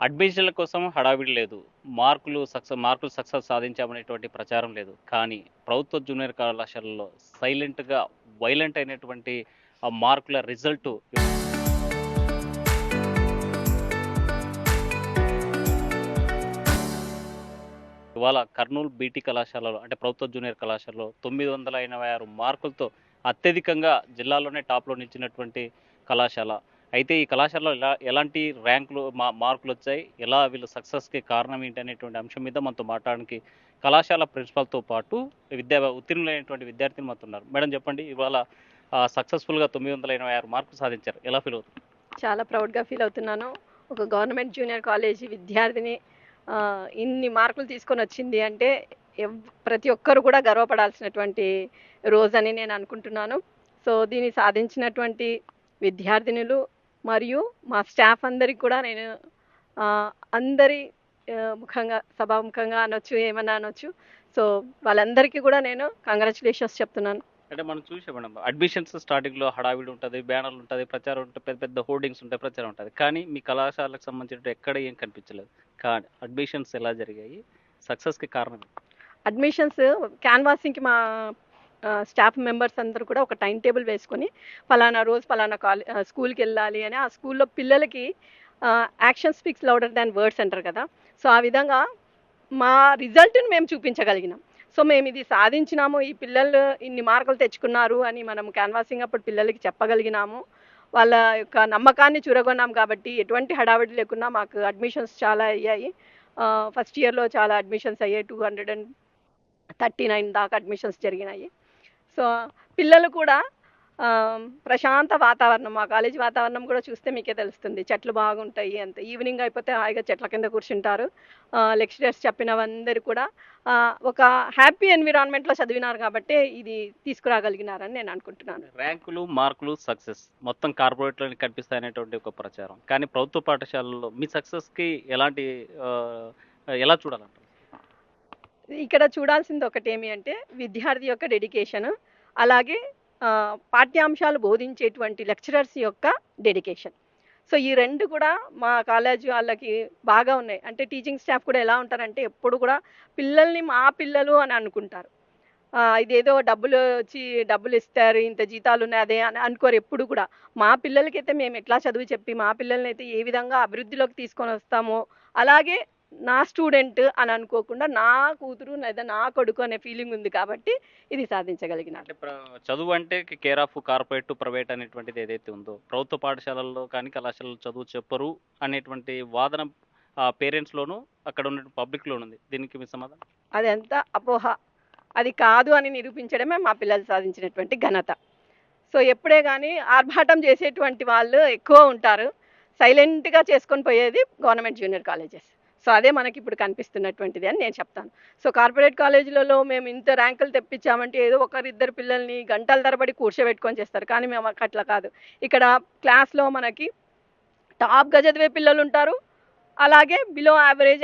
అడ్మిషన్ల కోసం హడావిడి లేదు. మార్కులు సక్సెస్ సాధించామనేటువంటి ప్రచారం లేదు. కానీ ప్రభుత్వ జూనియర్ కళాశాలల్లో సైలెంట్‌గా వైలెంట్ అయినటువంటి ఆ మార్కుల రిజల్టు ఇవాళ కర్నూలు బీటీ కళాశాలలో అంటే ప్రభుత్వ జూనియర్ కళాశాలలో 986 మార్కులతో అత్యధికంగా జిల్లాలోనే టాప్‌లో నిలిచినటువంటి కళాశాల. అయితే ఈ కళాశాలలో ఎలాంటి ర్యాంకులు మార్కులొచ్చాయి? ఎలా వీళ్ళు సక్సెస్‌కి కారణం ఏంటి అనేటువంటి అంశం మీద మనతో మాట్లాడడానికి కళాశాల ప్రిన్సిపల్‌తో పాటు ఉత్తీర్ణులైనటువంటి విద్యార్థినులు మనతో ఉన్నారు. మేడం చెప్పండి ఇవాళ సక్సెస్‌ఫుల్‌గా 986 మార్కులు సాధించారు. ఎలా ఫీల్ అవుతున్నారు? చాలా ప్రౌడ్‌గా ఫీల్ అవుతున్నాను. ఒక గవర్నమెంట్ జూనియర్ కాలేజీ విద్యార్థిని ఇన్ని మార్కులు తీసుకొనొచ్చింది అంటే ప్రతి ఒక్కరు కూడా గర్వపడాల్సినటువంటి రోజని నేను అనుకుంటున్నాను. సో, దీన్ని సాధించినటువంటి విద్యార్థినులు మరియు మా స్టాఫ్ అందరికి కూడా నేను అందరి సభాముఖంగా అనొచ్చు, ఏమన్నా అనొచ్చు. సో, వాళ్ళందరికీ కూడా నేను కంగ్రాచ్యులేషన్స్ చెప్తున్నాను. అంటే మనం చూసాం మేడం అడ్మిషన్స్ స్టార్టింగ్‌లో హడావిడి ఉంటది, బ్యానర్లు ఉంటది, ప్రచారం ఉంటది, పెద్ద పెద్ద హోర్డింగ్స్ ఉంటాయి, ప్రచారం ఉంటది. కానీ మీ కళాశాలకు సంబంధించినట్టు ఎక్కడ ఏం కనిపించలేదు. కానీ అడ్మిషన్స్ ఎలా జరిగాయి? సక్సెస్‌కి కారణం ఏంటి? అడ్మిషన్స్ క్యాన్వాసింగ్‌కి మా స్టాఫ్ మెంబర్స్ అందరూ కూడా ఒక టైమ్ టేబుల్ వేసుకొని పలానా రోజు పలానా స్కూల్కి వెళ్ళాలి అని ఆ స్కూల్లో పిల్లలకి యాక్షన్ స్పీక్స్ లౌడర్ దాన్ వర్డ్స్ అంటారు కదా. సో ఆ విధంగా మా రిజల్ట్ని మేము చూపించగలిగినాం. సో మేము ఇది సాధించినాము, ఈ పిల్లలు ఇన్ని మార్కులు తెచ్చుకున్నారు అని మనం క్యాన్వాసింగ్ అప్పుడు పిల్లలకి చెప్పగలిగినాము. వాళ్ళ యొక్క నమ్మకాన్ని చూరగొన్నాం కాబట్టి ఎటువంటి హడావిడి లేకుండా మాకు అడ్మిషన్స్ చాలా అయ్యాయి. ఫస్ట్ ఇయర్లో చాలా అడ్మిషన్స్ అయ్యాయి. 239 దాకా అడ్మిషన్స్ జరిగినాయి. సో పిల్లలు కూడా ప్రశాంత వాతావరణం, మా కాలేజీ వాతావరణం కూడా చూస్తే మీకే తెలుస్తుంది. చెట్లు బాగుంటాయి. అంత ఈవినింగ్ అయిపోతే హాయిగా చెట్ల కింద కూర్చుంటారు. లెక్చరర్స్ చెప్పినవందరూ కూడా ఒక హ్యాపీ ఎన్విరాన్మెంట్లో చదివినారు కాబట్టి ఇది తీసుకురాగలిగినారని నేను అనుకుంటున్నాను. ర్యాంకులు, మార్కులు, సక్సెస్ మొత్తం కార్పొరేట్‌లోనే కనిపిస్తాయనేటువంటి ఒక ప్రచారం. కానీ ప్రభుత్వ పాఠశాలల్లో మీ సక్సెస్‌కి ఎలా చూడాలంటారు? ఇక్కడ చూడాల్సింది ఒకటేమి అంటే విద్యార్థి యొక్క డెడికేషన్, అలాగే పాఠ్యాంశాలు బోధించేటువంటి లెక్చరర్స్ యొక్క డెడికేషన్. సో ఈ 2 కూడా మా కాలేజీ వాళ్ళకి బాగా ఉన్నాయి. అంటే టీచింగ్ స్టాఫ్ కూడా ఎలా ఉంటారంటే ఎప్పుడు కూడా పిల్లల్ని మా పిల్లలు అని అనుకుంటారు. ఇదేదో డబ్బులు ఇస్తారు, ఇంత జీతాలున్నాయి అదే అని అనుకోరు ఎప్పుడు కూడా. మా పిల్లలకైతే మేము ఎట్లా చదువు చెప్పి మా పిల్లల్నైతే ఏ విధంగా అభివృద్ధిలోకి తీసుకొనొస్తామో, అలాగే నా స్టూడెంట్ అని అనుకోకుండా నా కూతురు లేదా నా కొడుకు అనే ఫీలింగ్ ఉంది కాబట్టి ఇది సాధించగలిగినాను. అంటే చదువు అంటే కేర్ ఆఫ్ కార్పొరేట్, ప్రైవేట్ అనేటువంటిది ఏదైతే ఉందో, ప్రభుత్వ పాఠశాలల్లో కానీ కళాశాలల్లో చదువు చెప్పరు అనేటువంటి వాదన పేరెంట్స్‌లోను అక్కడ ఉన్న పబ్లిక్‌లోను ఉంది. దీనికి మీ సమాధానం? అదంతా అపోహ. అది కాదు అని నిరూపించడమే మా పిల్లలు సాధించినటువంటి ఘనత. సో ఎప్పుడే కానీ ఆర్భాటం చేసేటువంటి వాళ్ళు ఎక్కువ ఉంటారు. సైలెంట్‌గా చేసుకొని పోయేది గవర్నమెంట్ జూనియర్ కాలేజెస్. సో అదే మనకి ఇప్పుడు కనిపిస్తున్నటువంటిది అని నేను చెప్తాను. సో కార్పొరేట్ కాలేజీలలో మేము ఇంత ర్యాంకులు తెప్పించామంటే ఏదో ఒకరిద్దరు పిల్లల్ని గంటల తరబడి కూర్చోబెట్టుకొని చేస్తారు. కానీ మేము అట్లా కాదు. ఇక్కడ క్లాస్‌లో మనకి టాప్‌గా చదివే పిల్లలు ఉంటారు. అలాగే బిలో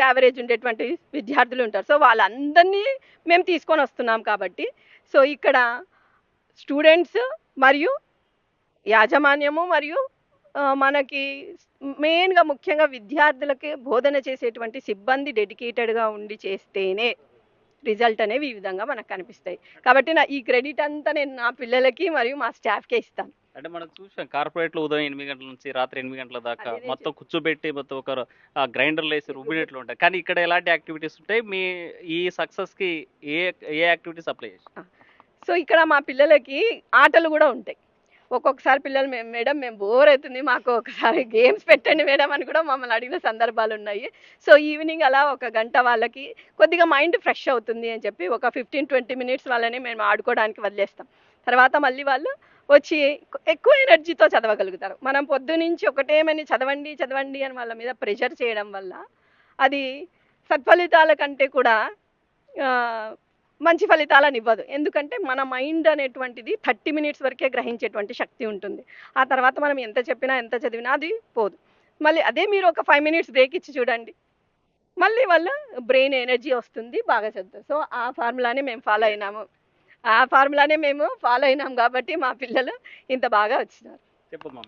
యావరేజ్ ఉండేటువంటి విద్యార్థులు ఉంటారు. సో వాళ్ళందరినీ మేము తీసుకొని వస్తున్నాం కాబట్టి సో ఇక్కడ స్టూడెంట్స్ మరియు యాజమాన్యము మరియు మనకి మెయిన్‌గా ముఖ్యంగా విద్యార్థులకి బోధన చేసేటువంటి సిబ్బంది డెడికేటెడ్‌గా ఉండి చేస్తేనే రిజల్ట్ అనేవి ఈ విధంగా మనకు కనిపిస్తాయి. కాబట్టి ఈ క్రెడిట్ అంతా నేను నా పిల్లలకి మరియు మా స్టాఫ్‌కే ఇస్తాను. అంటే మనం చూసాం కార్పొరేట్‌లో ఉదయం 8 గంటల నుంచి రాత్రి 8 గంటల దాకా మొత్తం కూర్చోబెట్టి మొత్తం ఒక గ్రైండర్‌లో ఏసి రుబ్బినట్లు ఉంటాయి. కానీ ఇక్కడ ఎలాంటి యాక్టివిటీస్ ఉంటాయి? మీ ఈ సక్సెస్‌కి ఏ ఏ యాక్టివిటీస్ అప్లై చేశారు? సో ఇక్కడ మా పిల్లలకి ఆటలు కూడా ఉంటాయి. ఒక్కొక్కసారి పిల్లలు మేడం మేము బోర్ అవుతుంది, మాకు ఒకసారి గేమ్స్ పెట్టండి మేడం అని కూడా మమ్మల్ని అడిగిన సందర్భాలు ఉన్నాయి. సో ఈవినింగ్ అలా ఒక గంట వాళ్ళకి కొద్దిగా మైండ్ ఫ్రెష్ అవుతుంది అని చెప్పి ఒక 15-20 మినిట్స్ వాళ్ళని మేము ఆడుకోవడానికి వదిలేస్తాం. తర్వాత మళ్ళీ వాళ్ళు వచ్చి ఎక్కువ ఎనర్జీతో చదవగలుగుతారు. మనం పొద్దునుంచి ఒకటేమని చదవండి చదవండి అని వాళ్ళ మీద ప్రెషర్ చేయడం వల్ల అది సత్ఫలితాల కంటే కూడా మంచి ఫలితాలను ఇవ్వదు. ఎందుకంటే మన మైండ్ అనేటువంటిది 30 మినిట్స్ వరకే గ్రహించేటువంటి శక్తి ఉంటుంది. ఆ తర్వాత మనం ఎంత చెప్పినా ఎంత చదివినా అది పోదు. మళ్ళీ అదే మీరు ఒక 5 మినిట్స్ బ్రేక్ ఇచ్చి చూడండి, మళ్ళీ వాళ్ళ బ్రెయిన్ ఎనర్జీ వస్తుంది, బాగా చదువుతారు. సో ఆ ఫార్ములానే మేము ఫాలో అయినాం కాబట్టి మా పిల్లలు ఇంత బాగా వచ్చినారు. చెప్పమ్మా.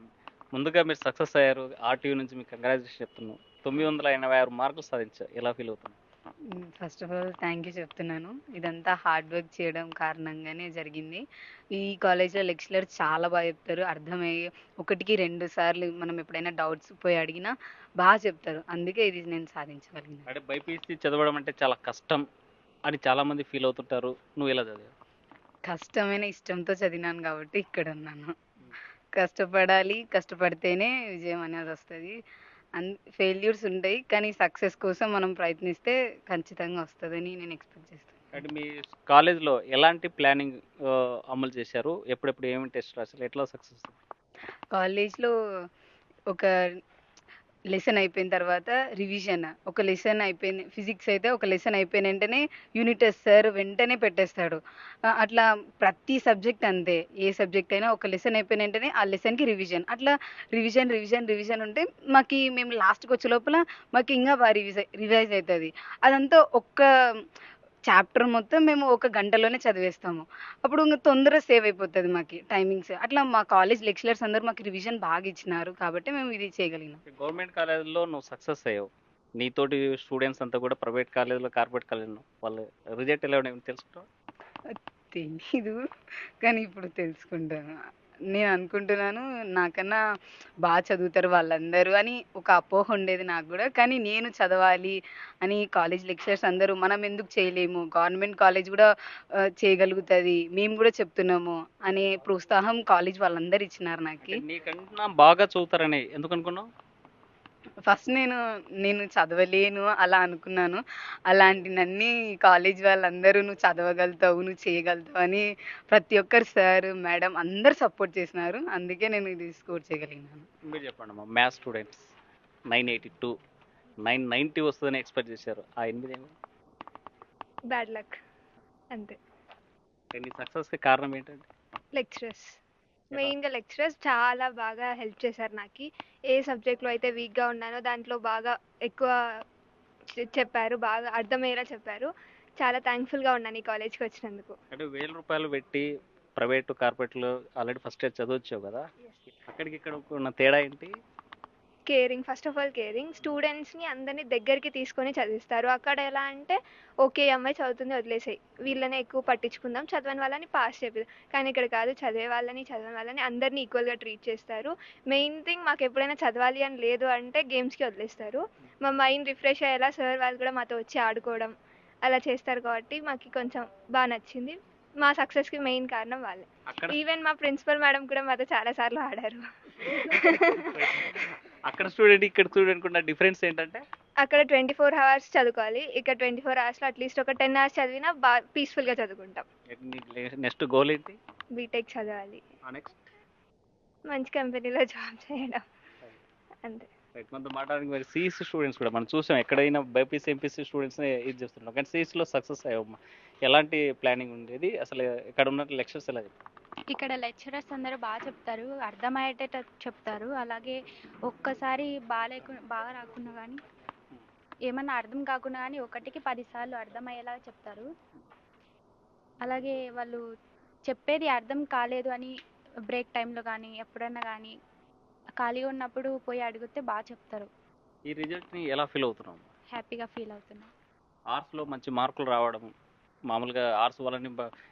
ముందుగా మీరు సక్సెస్ అయ్యారు. ఆర్‌టీవీ నుంచి మీకు కంగ్రాచ్యులేషన్ చెప్తున్నాం. 986 మార్కులు సాధించావు. ఎలా ఫీల్ అవుతున్నావు? First of all thank you చెప్తున్నాను. ఇదంతా హార్డ్ వర్క్ చేయడం కారణంగానే జరిగింది. ఈ కాలేజ్‌లో లెక్చరర్స్ చాలా బాగా చెప్తారు. అర్థమయ్యే ఒకటికి 2 సార్లు మనం ఎప్పుడైనా డౌట్స్ పోయి అడిగినా చెప్తారు. అందుకే ఇది నేను సాధించగలిగినా. అంటే బైపీసీ చదవడం అంటే చాలా కష్టం అని చాలామంది ఫీల్ అవుతుంటారు. నువ్వు ఎలా చదివావు? కష్టమైన ఇష్టంతో చదివినాను కాబట్టి ఇక్కడున్నాను. కష్టపడాలి. కష్టపడితేనే విజయం అనేది వస్తది. ఫెయిల్యూర్స్ ఉంటాయి. కానీ సక్సెస్ కోసం మనం ప్రయత్నిస్తే ఖచ్చితంగా వస్తదని నేను ఎక్స్‌పెక్ట్ చేస్తాను. అంటే మీ కాలేజ్‌లో ఎలాంటి ప్లానింగ్ అమలు చేశారు? ఎప్పుడెప్పుడు ఏమేమి టెస్ట్ రాసారు? ఎట్లా సక్సెస్? కాలేజ్‌లో ఒక లెసన్ అయిపోయిన తర్వాత రివిజన్. ఒక లెసన్ అయిపోయింది ఫిజిక్స్ అయితే ఒక లెసన్ అయిపోయిన వెంటనే యూనిట్ టెస్ట్ సార్ వెంటనే పెట్టేస్తాడు. అట్లా ప్రతి సబ్జెక్ట్ అంతే. ఏ సబ్జెక్ట్ అయినా ఒక లెసన్ అయిపోయిన వెంటనే ఆ లెసన్‌కి రివిజన్. అట్లా రివిజన్ ఉంటే మేము లాస్ట్‌కొచ్చే లోపల మాకు ఇంకా బాగా రివైజ్ అయితది. అదంతా ఒక్క చాప్టర్ మొత్తం మేము ఒక గంటలోనే చదివేస్తాము. అప్పుడు ఇంగ తొందరగా సేవ్ అయిపోతది మాకి టైమింగ్స్. అట్లా మా కాలేజ్ లెక్చరర్స్ అందరూ మాకు రివిజన్ బాగా ఇచ్చినారు. కాబట్టి మేము ఇది చేయగలిగినాం. గవర్నమెంట్ కాలేజ్‌లో నువ్వు సక్సెస్ అయ్యావు. నీతోటి స్టూడెంట్స్ అంతా కూడా ప్రైవేట్ కాలేజ్‌లో, కార్పొరేట్ కాలేజ్‌లో వాళ్ళ రిజల్ట్ ఎలా ఉండేది తెలుసుకుంటావా? తెలీదు. కానీ ఇప్పుడు తెలుసుకుంటాను. నేను అనుకుంటున్నాను నాకన్నా చదువుతారు వాళ్ళందరూ అని ఒక అపోహ ఉండేది నాకు గూడా. కానీ నేను చదవాలి అని కాలేజ్ లెక్చరర్స్ అందరూ మనం ఎందుకు చేయలేము? గవర్నమెంట్ కాలేజ్ గూడా చేయగలుగుతది. మేము గూడా చెప్తున్నాము అనే ప్రోత్సాహం కాలేజ్ వాళ్ళందరూ ఇచ్చినారు నాకి. అంటే నీకన్నా బాగా చదువుతారని ఎందుకు అనుకున్నావు? ఫస్ట్ నేను చదవలేను అలా అనుకున్నాను. అలాంటి నన్ని కాలేజ్ వాళ్ళందరూ "నువ్వు చదవగలుగుతావు, నువ్వు చేయగలుగుతావు" అని ప్రతి ఒక్కరు సార్, మేడం అందరూ సపోర్ట్ చేసినారు. అందుకే నేను ఇది స్కోర్ చేయగలిగినాను. మీరు చెప్పండమ్మా. మ్యాథ్స్ స్టూడెంట్స్ 982, 990 వస్తదని ఎక్స్‌పెక్ట్ చేశారు. ఆ 8 ఏమి? బ్యాడ్ లక్ అంతే. నీ సక్సెస్‌కి కారణం ఏంటంటే? లెక్చరర్స్ మెయిన్గా లెక్చరర్స్ చాలా బాగా హెల్ప్ చేశారు నాకు. ఏ సబ్జెక్ట్లో అయితే వీక్గా ఉన్నానో దాంట్లో బాగా ఎక్కువ చెప్పారు, బాగా అర్థమయ్యేలా చెప్పారు. చాలా థ్యాంక్ఫుల్గా ఉన్నాను ఈ కాలేజ్కి వచ్చినందుకు. అంటే ₹1000 పెట్టి ప్రైవేట్, కార్పొరేట్‌లో ఆల్రెడీ ఫస్ట్ ఇయర్ చదవొచ్చావు కదా! అక్కడికి ఇక్కడికి ఉన్న తేడా ఏంటి? Caring, first of all caring. స్టూడెంట్స్ని అందరినీ దగ్గరికి తీసుకొని చదివిస్తారు. అక్కడ ఎలా అంటే ఓకే ఈ అమ్మాయి చదువుతుంది వదిలేసేయి, వీళ్ళనే ఎక్కువ పట్టించుకుందాం, చదవని వాళ్ళని పాస్ చేపిద్దాం. కానీ ఇక్కడ కాదు, చదివే వాళ్ళని చదవని వాళ్ళని అందరినీ ఈక్వల్గా ట్రీట్ చేస్తారు. మెయిన్ థింగ్ మాకు ఎప్పుడైనా చదవాలి అని లేదు అంటే గేమ్స్కి వదిలేస్తారు. మా మైండ్ రిఫ్రెష్ అయ్యేలా సార్ వాళ్ళు కూడా మాతో వచ్చి ఆడుకోవడం అలా చేస్తారు. కాబట్టి మాకు కొంచెం బాగా నచ్చింది. మా సక్సెస్కి మెయిన్ కారణం వాళ్ళే. అక్కడ ఈవెన్ మా ప్రిన్సిపల్ మేడం కూడా మాతో చాలాసార్లు ఆడారు. అక్కడ స్టూడెంట్, ఇక్కడ స్టూడెంట్‌కి ఉన్న డిఫరెన్స్ ఏంటంటే? అక్కడ 24 అవర్స్ చదువుకోవాలి. ఇక్కడ 24 అవర్స్‌లో అట్లీస్ట్ ఒక 10 అవర్స్ చదివినా పీస్‌ఫుల్‌గా చదువుకుంటాం. నెక్స్ట్ గోల్ ఏంటి? బీటెక్ చదవాలి, నెక్స్ట్ మంచి కంపెనీలో జాబ్ చేయడం అంతే. రైట్. మనతో మాట్లాడడానికి మరి సిఈసి స్టూడెంట్స్ కూడా మనం చూసాం. ఎక్కడైనా బైపీసీ, ఎంపీసీ స్టూడెంట్స్‌ని ఇది చేస్తున్నాం. కానీ సిఈసిలో సక్సెస్ అయ్యావమ్మా. ఎలాంటి ప్లానింగ్ ఉండేది? అసలు ఇక్కడ ఉన్న లెక్చర్స్ ఎలా చెప్పారు? ఇక్కడ లెక్చరర్స్ అందరూ బాగా చెప్తారు, అర్థమయ్యేటట్టు చెప్తారు. అలాగే ఒక్కసారి బాగా రాకున్నా కానీ ఏమన్నా అర్థం కాకున్నా కానీ ఒకటికి 10 సార్లు అర్థమయ్యేలాగా చెప్తారు. అలాగే వాళ్ళు చెప్పేది అర్థం కాలేదు అని బ్రేక్ టైంలో కానీ ఎప్పుడన్నా కానీ ఖాళీగా ఉన్నప్పుడు పోయి అడిగితే బాగా చెప్తారు. ఈ రిజల్ట్‌ని ఎలా ఫీల్ అవుతున్నావు? హ్యాపీగా ఫీల్ అవుతున్నా. ఆర్ట్స్‌లో మంచి మార్కులు రావడం, మామూలుగా ఆర్ట్స్ వాళ్ళని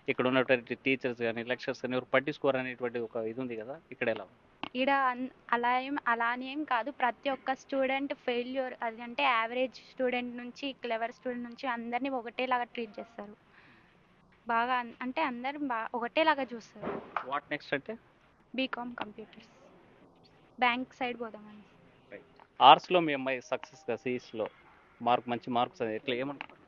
ఇక్కడ ఉన్నటువంటి టీచర్స్ కానీ, లెక్చరర్స్ కానీ ఎవరు పట్టించుకోరు అనేటువంటి ఒక ఇది ఉంది కదా! ఇక్కడ ఎలా ఉంది? ఈడ అలా అని ఏం కాదు. ప్రతి ఒక్క స్టూడెంట్ ఫెయిల్యూర్ అది అంటే యావరేజ్ స్టూడెంట్ నుంచి క్లెవర్ స్టూడెంట్ నుంచి అందరినీ ఒకటేలాగా ట్రీట్ చేస్తారు. బాగా అంటే అందరూ ఒకటేలాగా చూస్తారు. వాట్ నెక్స్ట్ అంటే? బీకామ్ కంప్యూటర్స్ బ్యాంక్ సైడ్ పోదామని. ఆర్ట్స్‌లో మీ అమ్మాయి సక్సెస్‌గా సిఈసిలో మంచి మార్క్స్ ఎట్లా ఏమనుకుంటున్నారు?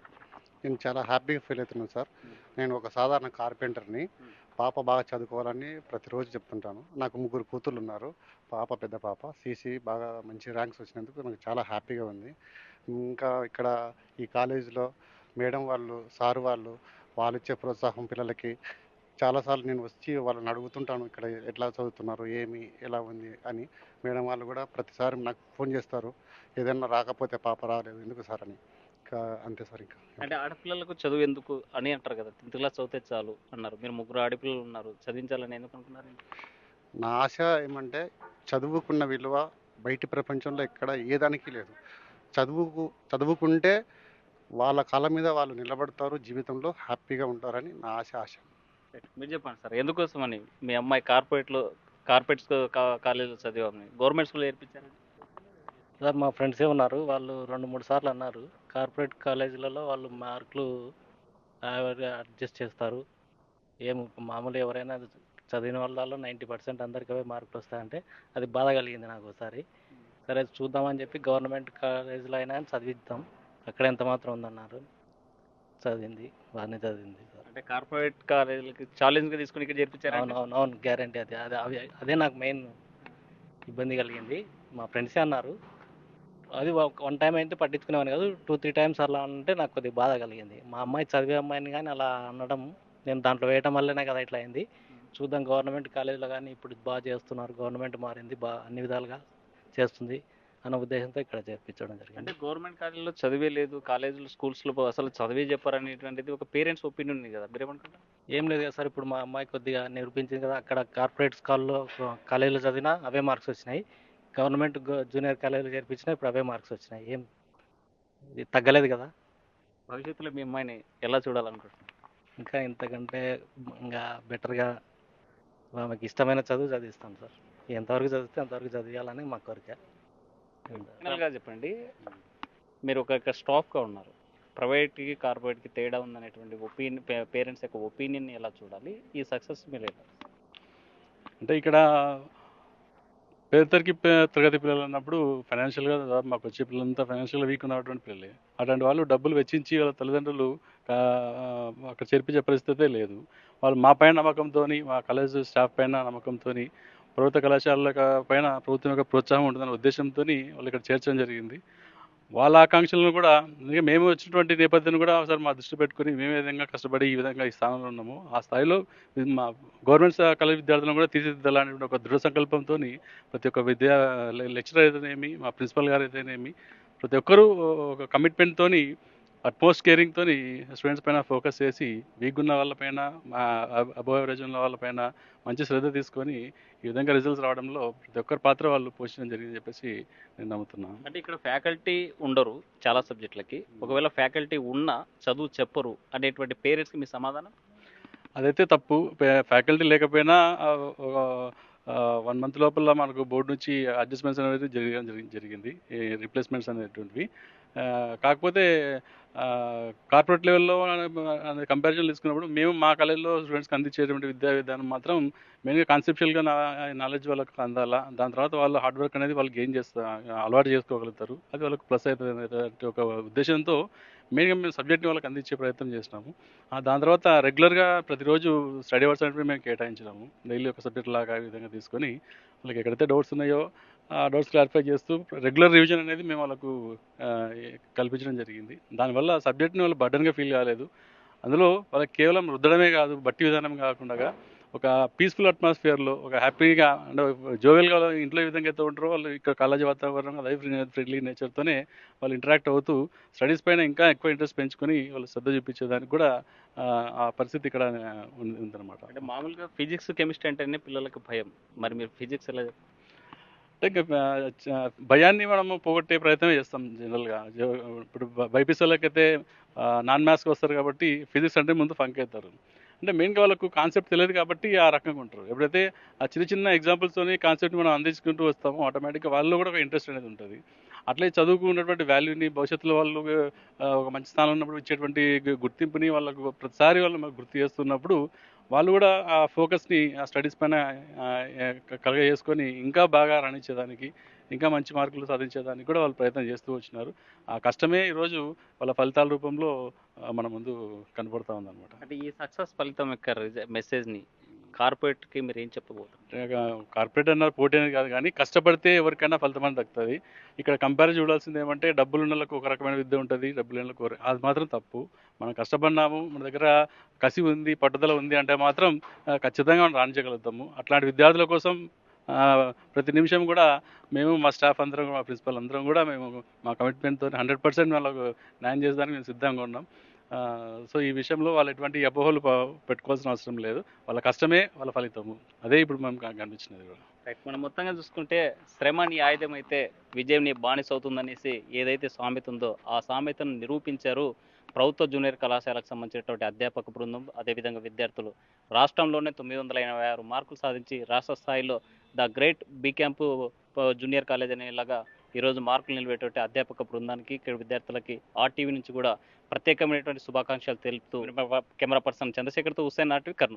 నేను చాలా హ్యాపీగా ఫీల్ అవుతున్నాను సార్. నేను ఒక సాధారణ కార్పెంటర్‌ని. పాప బాగా చదువుకోవాలని ప్రతిరోజు చెప్తుంటాను. నాకు 3 కూతుర్లు ఉన్నారు. పాప, పెద్ద పాప. సీసీ బాగా మంచి ర్యాంక్స్ వచ్చినందుకు నాకు చాలా హ్యాపీగా ఉంది. ఇంకా ఇక్కడ ఈ కాలేజీలో మేడం వాళ్ళు, సార్ వాళ్ళిచ్చే ప్రోత్సాహం పిల్లలకి చాలాసార్లు నేను వచ్చి వాళ్ళని అడుగుతుంటాను. ఇక్కడ ఎట్లా చదువుతున్నారు? ఎలా ఉంది? అని. మేడం వాళ్ళు కూడా ప్రతిసారి నాకు ఫోన్ చేస్తారు. ఏదైనా రాకపోతే పాప రాలేదు ఎందుకు సార్ అని. ఇంకా అంతే సార్ ఇంకా. అంటే ఆడపిల్లలకు చదువు ఎందుకు అని అంటారు కదా! 10th క్లాస్ చదివితే చాలు అన్నారు. మీరు 3 ఆడపిల్లలు ఉన్నారు. చదివించాలని ఎందుకు అనుకున్నారండి? నా ఆశ ఏమంటే చదువుకున్న విలువ బయటి ప్రపంచంలో ఎక్కడ ఏ దానికి లేదు. చదువుకుంటే వాళ్ళ కాళ్ళ మీద వాళ్ళు నిలబడతారు, జీవితంలో హ్యాపీగా ఉంటారని నా ఆశ. మీరు చెప్పండి సార్, ఎందుకోసమని మీ అమ్మాయి కార్పొరేట్స్ కాలేజీలో చదివామని గవర్నమెంట్ స్కూల్ చేర్పించారు? సార్ మా ఫ్రెండ్సే ఉన్నారు, వాళ్ళు 2-3 సార్లు అన్నారు కార్పొరేట్ కాలేజీలలో వాళ్ళు మార్కులు అడ్జస్ట్ చేస్తారు. మామూలు ఎవరైనా చదివిన వాళ్ళలో 90% అందరికి అవే మార్కులు వస్తాయంటే అది బాధ కలిగింది నాకు ఒకసారి. సరే చూద్దామని చెప్పి గవర్నమెంట్ కాలేజీలో అయినా చదివిద్దాం, అక్కడ ఎంత మాత్రం ఉందన్నారు. చదివింది, బాగానే చదివింది సార్. అంటే కార్పొరేట్ కాలేజీలకి ఛాలెంజ్గా తీసుకుని ఇక్కడ చేర్పించారు? అవును గ్యారంటీ. అదే నాకు మెయిన్ ఇబ్బంది కలిగింది. మా ఫ్రెండ్సే అన్నారు, అది వన్ టైం అయితే పట్టించుకునేవాని కాదు, 2-3 టైమ్స్ అలా అంటే నాకు కొద్దిగా బాధ కలిగింది. మా అమ్మాయి చదివే అమ్మాయిని కానీ అలా అనడం, నేను దాంట్లో వేయటం వల్లనే కదా ఇట్లా అయింది. చూద్దాం గవర్నమెంట్ కాలేజీలో కానీ ఇప్పుడు బాగా చేస్తున్నారు, గవర్నమెంట్ మారింది, బాగా అన్ని విధాలుగా చేస్తుంది అన్న ఉద్దేశంతో ఇక్కడ చేర్పించడం జరిగింది. అంటే గవర్నమెంట్ కాలేజీలో చదివే లేదు, కాలేజీలో స్కూల్స్లో అసలు చదివే చెప్పారనేటువంటిది ఒక పేరెంట్స్ ఒపీనియన్ ఉంది కదా, మీరేమనుకుంటారు? ఏం లేదు కదా సార్, ఇప్పుడు మా అమ్మాయి కొద్దిగా నిరూపించింది కదా, అక్కడ కార్పొరేట్ కాలేజీలో చదివినా అవే మార్క్స్ వచ్చినాయి, గవర్నమెంట్ జూనియర్ కాలేజీలో చేర్పించినా ఇప్పుడు అవే మార్క్స్ వచ్చినాయి, ఏం ఇది తగ్గలేదు కదా. భవిష్యత్తులో మీ అమ్మాయిని ఎలా చూడాలనుకుంటున్నారు? ఇంకా ఇంతకంటే ఇంకా బెటర్గా ఆమెకి ఇష్టమైన చదువు చదివిస్తాం సార్. ఎంతవరకు చదివితే అంతవరకు చదివించాలని మా కోరిక. ఫైనల్గా చెప్పండి, మీరు ఒక స్టాఫ్గా ఉన్నారు, ప్రైవేట్కి కార్పొరేట్కి తేడా ఉందనేటువంటి పేరెంట్స్ యొక్క ఒపీనియన్ ఎలా చూడాలి, ఈ సక్సెస్ మీరు ఎలా? అంటే ఇక్కడ తరగతి పిల్లలు అన్నప్పుడు ఫైనాన్షియల్గా మాకు వచ్చే పిల్లలంతా ఫైనాన్షియల్గా వీక్ ఉన్నటువంటి పిల్లలే. అటువంటి వాళ్ళు డబ్బులు వెచ్చించి వాళ్ళ తల్లిదండ్రులు అక్కడ చేర్పించే పరిస్థితే లేదు. వాళ్ళు మా పైన నమ్మకంతో, మా కాలేజ్ స్టాఫ్ పైన నమ్మకంతో, ప్రభుత్వ కళాశాలల పైన ప్రభుత్వం యొక్క ప్రోత్సాహం ఉంటుందనే ఉద్దేశంతో వాళ్ళు ఇక్కడ చేర్చడం జరిగింది. వాళ్ళ ఆకాంక్షలను కూడా మేము వచ్చినటువంటి నేపథ్యాన్ని కూడా ఒకసారి మా దృష్టి పెట్టుకుని మేము ఏ విధంగా కష్టపడి ఈ విధంగా ఈ స్థానంలో ఉన్నామో ఆ స్థాయిలో మా గవర్నమెంట్ కాలేజ్ విద్యార్థులను కూడా తీర్చిదిద్దాలనే ఒక దృఢ సంకల్పంతో ప్రతి ఒక్క లెక్చరర్ అయితేనేమి, మా ప్రిన్సిపల్ గారు అయితేనేమి, ప్రతి ఒక్కరూ ఒక కమిట్మెంట్తో అట్మోస్ట్ కేరింగ్తో స్టూడెంట్స్ పైన ఫోకస్ చేసి వీక్ ఉన్న వాళ్ళపైన, మా అబోవ్ యావరేజ్ ఉన్న వాళ్ళపైన మంచి శ్రద్ధ తీసుకొని ఈ విధంగా రిజల్ట్స్ రావడంలో ప్రతి ఒక్కరి పాత్ర వాళ్ళు పోషించడం జరిగిందని చెప్పేసి నేను నమ్ముతున్నాను. అంటే ఇక్కడ ఫ్యాకల్టీ ఉండరు చాలా సబ్జెక్టులకి, ఒకవేళ ఫ్యాకల్టీ ఉన్నా చదువు చెప్పరు అనేటువంటి పేరెంట్స్కి మీ సమాధానం? అదైతే తప్పు. ఫ్యాకల్టీ లేకపోయినా 1 మంత్ లోపల మనకు బోర్డు నుంచి అడ్జస్ట్మెంట్స్ అనేది జరిగింది, రిప్లేస్మెంట్స్ అనేటువంటివి. కాకపోతే కార్పొరేట్ లెవెల్లో కంపారిజన్ తీసుకున్నప్పుడు మేము మా కాలేజీలో స్టూడెంట్స్కి అందించేటువంటి విద్యా విధానం మాత్రం మెయిన్గా కాన్సెప్షువల్గా నాలెడ్జ్ వాళ్ళకి అందాలా, దాని తర్వాత వాళ్ళ హార్డ్ వర్క్ అనేది వాళ్ళు గెయిన్ అలవాటు చేసుకోగలుగుతారు, అది వాళ్ళకి ప్లస్ అవుతుంది ఒక ఉద్దేశంతో మెయిన్గా మేము సబ్జెక్ట్ని వాళ్ళకి అందించే ప్రయత్నం చేసినాము. దాని తర్వాత రెగ్యులర్గా ప్రతిరోజు స్టడీ అవర్స్ అనేవి మేము కేటాయించినాము, డైలీ ఒక సబ్జెక్ట్ లాగా ఈ విధంగా తీసుకొని వాళ్ళకి ఎక్కడైతే డౌట్స్ ఉన్నాయో ఆ డౌట్స్ క్లారిఫై చేస్తూ రెగ్యులర్ రివిజన్ అనేది మేము వాళ్ళకు కల్పించడం జరిగింది. దానివల్ల సబ్జెక్ట్ని వాళ్ళు బర్డన్గా ఫీల్ కాలేదు. అందులో వాళ్ళకి కేవలం రుద్దడమే కాదు, బట్టి విధానం కాకుండా ఒక పీస్ఫుల్ అట్మాస్ఫియర్లో ఒక హ్యాపీగా అంటే జోవెల్గా ఇంట్లో ఏ విధంగా అయితే ఉంటారో వాళ్ళు ఇక్కడ కాలేజీ వాతావరణం లైఫ్ ఫ్రెండ్లీ నేచర్తోనే వాళ్ళు ఇంటరాక్ట్ అవుతూ స్టడీస్ పైన ఇంకా ఎక్కువ ఇంట్రెస్ట్ పెంచుకొని వాళ్ళు శ్రద్ధ చూపించేదానికి కూడా ఆ పరిస్థితి ఇక్కడ ఉందన్నమాట. అంటే మామూలుగా ఫిజిక్స్ కెమిస్ట్రీ అంటేనే పిల్లలకు భయం, మరి మీరు ఫిజిక్స్ ఎలా? అంటే భయాన్ని మనము పోగొట్టే ప్రయత్నమే చేస్తాం జనరల్గా. ఇప్పుడు బైపీసీ వాళ్ళకైతే నాన్ మ్యాథ్స్కి వస్తారు కాబట్టి ఫిజిక్స్ అంటే ముందు ఫంక్ అవుతారు. అంటే మెయిన్గా వాళ్ళకు కాన్సెప్ట్ తెలియదు కాబట్టి ఆ రకంగా ఉంటారు. ఎప్పుడైతే ఆ చిన్న చిన్న ఎగ్జాంపుల్స్తోని కాన్సెప్ట్ మనం అందించుకుంటూ వస్తామో ఆటోమేటిక్గా వాళ్ళు కూడా ఒక ఇంట్రెస్ట్ అనేది ఉంటుంది. అట్లే చదువుకున్నటువంటి వాల్యూని భవిష్యత్తులో వాళ్ళు ఒక మంచి స్థానంలో ఉన్నప్పుడు ఇచ్చేటువంటి గుర్తింపుని వాళ్ళకు ప్రతిసారి వాళ్ళు మాకు గుర్తు చేస్తున్నప్పుడు వాళ్ళు కూడా ఆ ఫోకస్ని ఆ స్టడీస్ పైన కలగజేసుకొని ఇంకా బాగా రాణించేదానికి, ఇంకా మంచి మార్కులు సాధించేదానికి కూడా వాళ్ళు ప్రయత్నం చేస్తూ వచ్చినారు. ఆ కష్టమే ఈరోజు వాళ్ళ ఫలితాల రూపంలో మన ముందు కనపడుతూ ఉందన్నమాట. అంటే ఈ సక్సెస్ ఫలితం యొక్క మెసేజ్ని కార్పొరేట్కి మీరు ఏం చెప్పబోతున్నారు? కార్పొరేట్ అన్నారు పోటీ అనేది కాదు, కానీ కష్టపడితే ఎవరికైనా ఫలితం అని దక్కుతుంది. ఇక్కడ కంపేర్ చూడాల్సింది ఏమంటే డబ్బులు ఉన్న వాళ్ళకి ఒక రకమైన విద్య ఉంటుంది, డబ్బులు లేని వాళ్ళకి అది మాత్రం తప్పు. మనం కష్టపడినాము, మన దగ్గర కసి ఉంది, పట్టుదల ఉంది అంటే మాత్రం ఖచ్చితంగా మనం రాణించగలుగుతాము. అట్లాంటి విద్యార్థుల కోసం ప్రతి నిమిషం కూడా మేము మా స్టాఫ్ అందరం, మా ప్రిన్సిపల్ అందరం కూడా మేము మా కమిట్మెంట్తో 100% వాళ్ళకు న్యాయం చేసేదానికి మేము సిద్ధంగా ఉన్నాం. సో ఈ విషయంలో వాళ్ళు ఎటువంటి అపోహలు పెట్టుకోవాల్సిన అవసరం లేదు. వాళ్ళ కష్టమే వాళ్ళ ఫలితము, అదే ఇప్పుడు మనం కనిపించినది కూడా. రైట్. మనం మొత్తంగా చూసుకుంటే శ్రమ నీ ఆయుధం అయితే విజయం నీ బానిస అవుతుందనేసి ఏదైతే సామెత ఉందో ఆ సామెతను నిరూపించారు ప్రభుత్వ జూనియర్ కళాశాలకు సంబంధించినటువంటి అధ్యాపక బృందం, అదేవిధంగా విద్యార్థులు. రాష్ట్రంలోనే 986 మార్కులు సాధించి రాష్ట్ర స్థాయిలో the great B camp junior college అనేలాగా ఈరోజు మార్కులు నిలబెట్టే అధ్యాపక బృందానికి, ఇక్కడ విద్యార్థులకి ఆర్టీవీ నుంచి కూడా ప్రత్యేకమైనటువంటి శుభాకాంక్షలు తెలుపుతూ కెమెరా పర్సన్ చంద్రశేఖర్తో హుస్సేన్, ఆర్టీవీ, కర్నూలు.